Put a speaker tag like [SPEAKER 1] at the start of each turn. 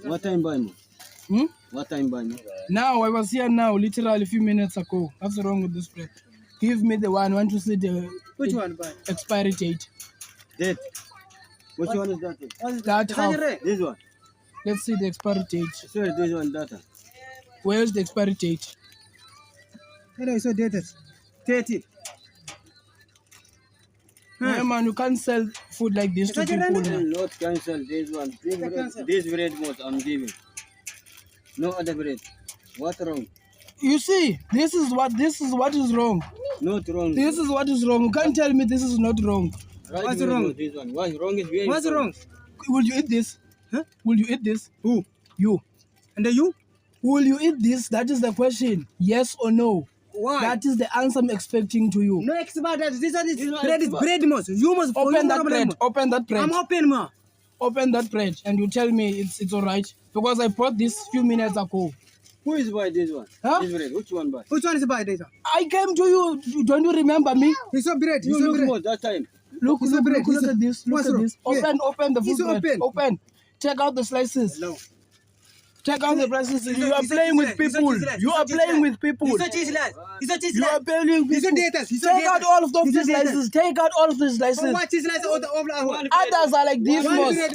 [SPEAKER 1] What time by me?
[SPEAKER 2] Hmm?
[SPEAKER 1] What time by me?
[SPEAKER 2] Now, I was here now, literally a few minutes ago. What's wrong with this bread? Give me the one. I want to see the
[SPEAKER 3] Which one, boy?
[SPEAKER 2] expiry date.
[SPEAKER 1] Date. Which one is that?
[SPEAKER 2] That half.
[SPEAKER 1] This one.
[SPEAKER 2] Let's see the expiry date.
[SPEAKER 1] Sir, this one data.
[SPEAKER 2] Where's the expiry date?
[SPEAKER 3] Hello, so dated. 30.
[SPEAKER 2] Yeah, man, you can't sell food like this to people.
[SPEAKER 1] Will not cancel this one. This bread what I'm giving. No other bread. What wrong?
[SPEAKER 2] You see, this is what is wrong.
[SPEAKER 1] Not wrong.
[SPEAKER 2] This is what is wrong. You can't tell me this is not wrong.
[SPEAKER 1] Right.
[SPEAKER 3] What's wrong?
[SPEAKER 1] This one. What's wrong is very
[SPEAKER 3] What's wrong?
[SPEAKER 2] Will you eat this?
[SPEAKER 3] Huh?
[SPEAKER 2] Will you eat this?
[SPEAKER 3] Who?
[SPEAKER 2] You.
[SPEAKER 3] And then you?
[SPEAKER 2] Will you eat this? That is the question. Yes or no?
[SPEAKER 3] Why?
[SPEAKER 2] That is the answer I'm expecting to you.
[SPEAKER 3] No expert. This one is
[SPEAKER 1] This one
[SPEAKER 3] bread. Is
[SPEAKER 1] expert.
[SPEAKER 3] bread, most. You must
[SPEAKER 2] Open that bread. Open that bread.
[SPEAKER 3] I'm open, ma.
[SPEAKER 2] Open that bread and you tell me it's all right. Because I bought this few minutes ago.
[SPEAKER 1] Who is by this one?
[SPEAKER 2] Huh?
[SPEAKER 1] This bread. Which one by?
[SPEAKER 3] Which one is by this one?
[SPEAKER 2] I came to you. Don't you remember me?
[SPEAKER 3] It's a bread.
[SPEAKER 1] You
[SPEAKER 3] It's a
[SPEAKER 1] look
[SPEAKER 3] bread.
[SPEAKER 1] more that time.
[SPEAKER 2] Look
[SPEAKER 3] It's a bread.
[SPEAKER 2] at this. Look
[SPEAKER 3] What's
[SPEAKER 2] at
[SPEAKER 3] wrong?
[SPEAKER 2] this.
[SPEAKER 3] Yeah.
[SPEAKER 2] Open the
[SPEAKER 3] It's
[SPEAKER 2] food bread.
[SPEAKER 3] open.
[SPEAKER 2] Open. Check out the slices.
[SPEAKER 3] No.
[SPEAKER 2] Check out the slices.
[SPEAKER 3] It's
[SPEAKER 2] You
[SPEAKER 3] a-
[SPEAKER 2] are
[SPEAKER 3] it's a
[SPEAKER 2] playing with
[SPEAKER 3] cheese lad.
[SPEAKER 2] people.
[SPEAKER 3] It's a cheese lad.
[SPEAKER 2] You
[SPEAKER 3] It's a
[SPEAKER 2] are
[SPEAKER 3] cheese
[SPEAKER 2] playing
[SPEAKER 3] lad.
[SPEAKER 2] with people.
[SPEAKER 3] It's a cheese lad. It's a cheese
[SPEAKER 2] You are
[SPEAKER 3] lad.
[SPEAKER 2] playing with
[SPEAKER 3] It's a
[SPEAKER 2] people.
[SPEAKER 3] data. It's a
[SPEAKER 2] Take out
[SPEAKER 3] data.
[SPEAKER 2] all of those
[SPEAKER 3] It's a data.
[SPEAKER 2] slices. Take out all of the
[SPEAKER 3] Oh,
[SPEAKER 2] slices.
[SPEAKER 3] what cheese lad?
[SPEAKER 2] Others are like this,
[SPEAKER 3] One
[SPEAKER 2] most.
[SPEAKER 3] bread.